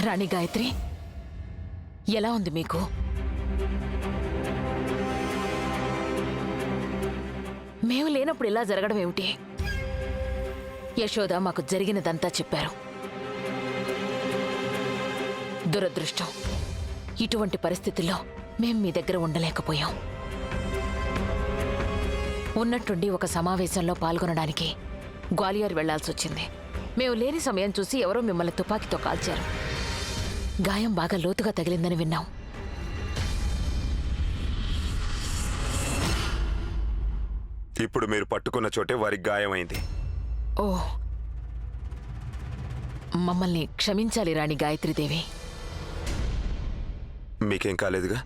రాణి గాయత్రి, ఎలా ఉంది మీకు? మేము లేనప్పుడు ఇలా జరగడం ఏమిటి? యశోద మాకు జరిగినదంతా చెప్పారు. దురదృష్టం, ఇటువంటి పరిస్థితుల్లో మేం మీ దగ్గర ఉండలేకపోయాం. ఉన్నట్టుండి ఒక సమావేశంలో పాల్గొనడానికి గ్వాలియర్ వెళ్లాల్సొచ్చింది. మేము లేని సమయం చూసి ఎవరో మిమ్మల్ని తుపాకీతో కాల్చారు. గాయం బాగా లోతుగా తగిలిందని విన్నాం. ఇప్పుడు మీరు పట్టుకున్న చోటే వారికి గాయమైంది. ఓ, మమ్మల్ని క్షమించాలి రాణి గాయత్రీదేవి. మీకేం కాలేదుగా?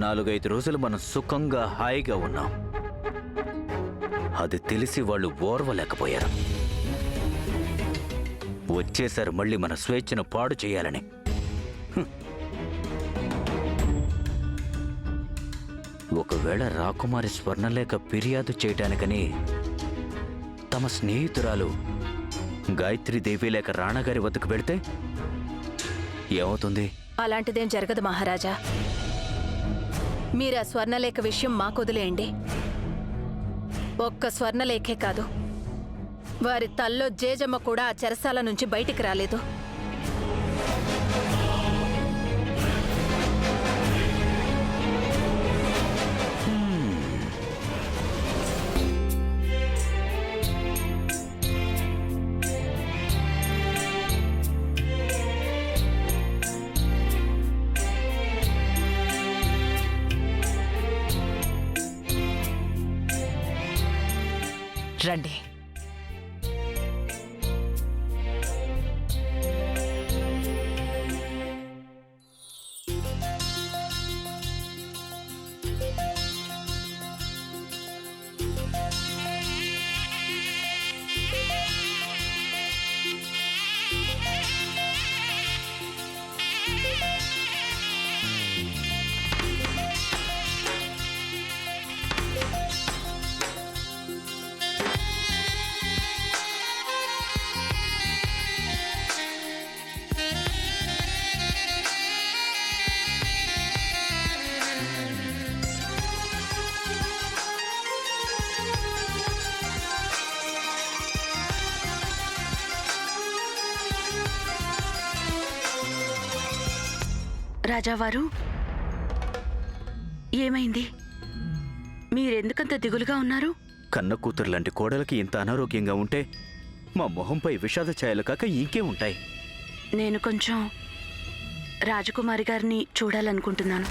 నాలుగైదు రోజులు మనం సుఖంగా హాయిగా ఉన్నాం. అది తెలిసి వాళ్ళు ఓర్వలేకపోయారు. వచ్చేసారు మళ్ళీ మన స్వేచ్ఛను పాడు చేయాలని. ఒకవేళ రాకుమారి స్వర్ణలేఖ ఫిర్యాదు చేయటానికని తమ స్నేహితురాలు గాయత్రీదేవి లేక రాణాగారి వద్దకు వెళితే ఏమవుతుంది? అలాంటిదేం జరగదు మహారాజా. మీరు ఆ స్వర్ణలేఖ విషయం మాకొదిలేయండి. ఒక్క స్వర్ణలేఖే కాదు, వారి తల్లో జేజమ్మ కూడా ఆ చెరసాల నుంచి బయటికి రాలేదు. రండి. రాజావారు, ఏమైంది? మీరెందుకంత దిగులుగా ఉన్నారు? కన్న కూతురు లాంటి కోడలకి ఇంత అనారోగ్యంగా ఉంటే మా మొహంపై విషాద ఛాయలు కాక ఇంకే ఉంటాయి. నేను కొంచెం రాజకుమారి గారిని చూడాలనుకుంటున్నాను.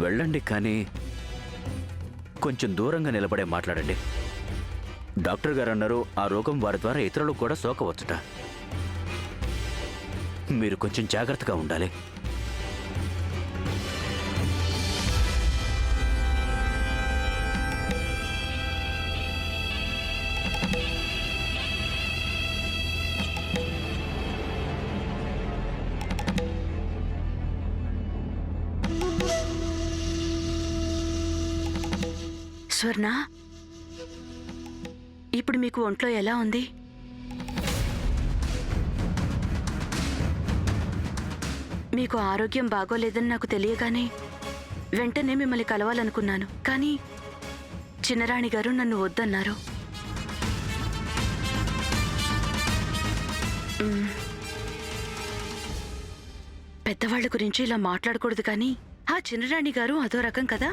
వెళ్ళండి, కానీ కొంచెం దూరంగా నిలబడే మాట్లాడండి. డాక్టర్ గారు అన్నారు ఆ రోగం వారి ద్వారా ఇతరులకు కూడా సోకవచ్చుట. మీరు కొంచెం జాగ్రత్తగా ఉండాలి. స్వర్ణ, ఇప్పుడు మీకు ఒంట్లో ఎలా ఉంది? మీకు ఆరోగ్యం బాగోలేదని నాకు తెలియగానే వెంటనే మిమ్మల్ని కలవాలనుకున్నాను. కానీ చిన్నరాణి గారు నన్ను వద్దన్నారు. పెద్దవాళ్ళ గురించి ఇలా మాట్లాడకూడదు, కానీ ఆ చిన్నరాణి గారు అదో రకం కదా.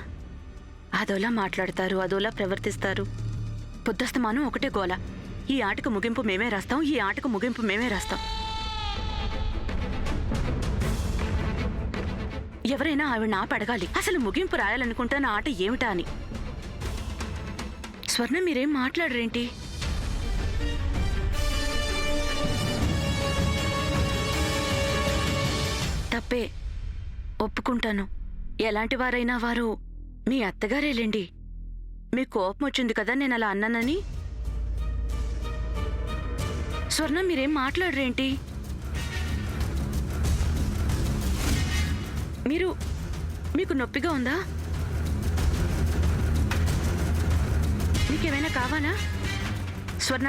అదోలా మాట్లాడతారు, అదోలా ప్రవర్తిస్తారు. పొద్దస్తమానం ఒకటే గోల. ఈ ఆటకు ముగింపు మేమే రాస్తాం, ఈ ఆటకు ముగింపు మేమే రాస్తాం. ఎవరైనా ఆవిడ ఆపి అడగాలి, అసలు ముగింపు రాయాలనుకుంటున్న ఆట ఏమిటా అని. స్వర్ణ, మీరేం మాట్లాడరేంటి? తప్పే, ఒప్పుకుంటాను. ఎలాంటి వారైనా వారు మీ అత్తగారేలేండి. మీకు కోపం వచ్చింది కదా నేను అలా అన్నానని? స్వర్ణ మీరేం మాట్లాడరేంటి? మీకు నొప్పిగా ఉందా? మీకేమైనా కావాలా? స్వర్ణ,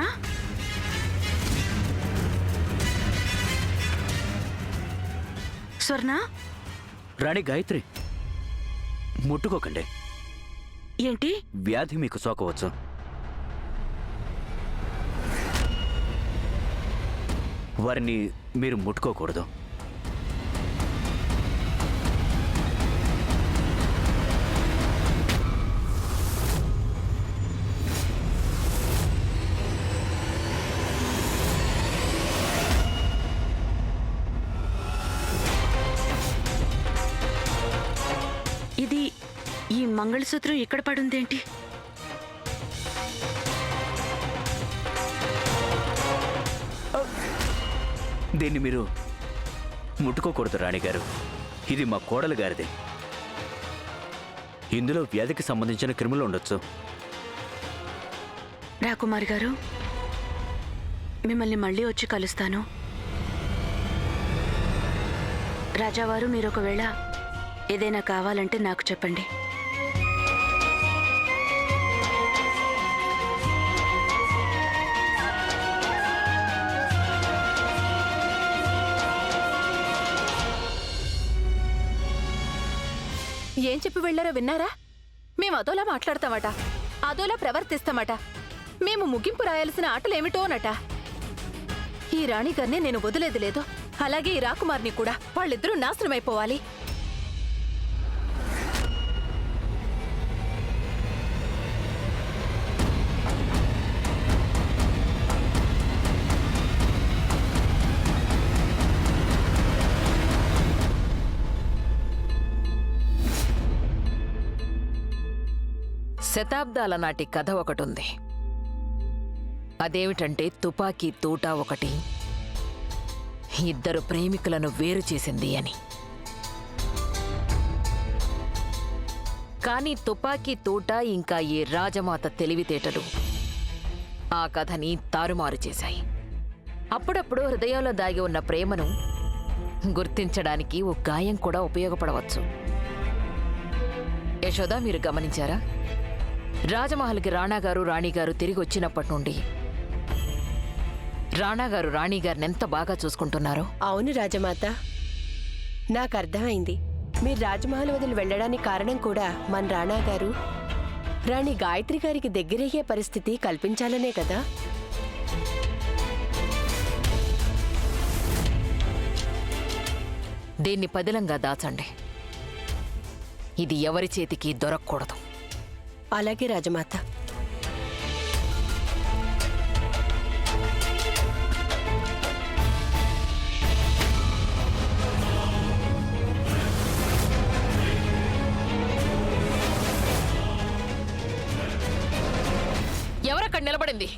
స్వర్ణ, రాణి గాయత్రి, ముట్టుకోకండి. ఏంటి? వ్యాధి మీకు సోకవచ్చు. వారిని మీరు ముట్టుకోకూడదు. ఇది ఈ మంగళసూత్రం ఇక్కడ పడుందేంటి? దీన్ని మీరు ముట్టుకోకూడదు రాణిగారు. ఇది మా కోడలు గారిదే. ఇందులో వ్యాధికి సంబంధించిన క్రిములు ఉండొచ్చు. రాకుమారి గారు, మిమ్మల్ని మళ్ళీ వచ్చి కలుస్తాను. రాజావారు, మీరు ఒకవేళ ఏదైనా కావాలంటే నాకు చెప్పండి. ఏం చెప్పి వెళ్లారో విన్నారా? మేము అదోలా మాట్లాడతామట, అదోలా ప్రవర్తిస్తామట, మేము ముగింపు రాయాల్సిన ఆటలేమిటోనట. ఈ రాణిగారిని నేను వదిలేది లేదు, అలాగే ఈ రాకుమార్ని కూడా. వాళ్ళిద్దరూ నాశనమైపోవాలి. శతాబ్దాల నాటి కథ ఒకటుంది. అదేమిటంటే తుపాకీ తూట ఒకటి ఇద్దరు ప్రేమికులను వేరు చేసింది అని. కానీ తుపాకీ తూట ఇంకా ఈ రాజమాత తెలివితేటలు ఆ కథని తారుమారు చేశాయి. అప్పుడప్పుడు హృదయంలో దాగి ఉన్న ప్రేమను గుర్తించడానికి ఓ గాయం కూడా ఉపయోగపడవచ్చు. యశోద, మీరు గమనించారా? రాజమహల్కి రాణాగారు రాణిగారు తిరిగి వచ్చినప్పటి నుండి రాణాగారు రాణిగారిని ఎంత బాగా చూసుకుంటున్నారో. అవును రాజమాత, నాకు అర్థమైంది. మీరు రాజమహల్ వదిలి వెళ్ళడానికి కారణం కూడా మన రాణాగారు రాణి గాయత్రి గారికి దగ్గరయ్యే పరిస్థితి కల్పించాలనే కదా. దీన్ని పదిలంగా దాచండి. ఇది ఎవరి చేతికి దొరకకూడదు. అలాగే రాజమాత. ఎవరక్కడ నిలబడింది?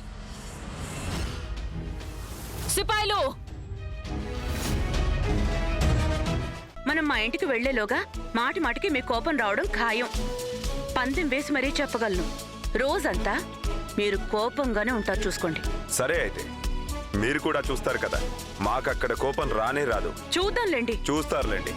సిపాయిలు! మనం మా ఇంటికి వెళ్లేలోగా మాటి మాటికి మీ కోపం రావడం ఖాయం. పందెం వేసి మరీ చెప్పగలను, రోజంతా మీరు కోపంగానే ఉంటారు. చూసుకోండి. సరే, అయితే మీరు కూడా చూస్తారు కదా. మాకక్కడ కోపం రానే రాదు. చూద్దాంలేండి. చూస్తారులేండి.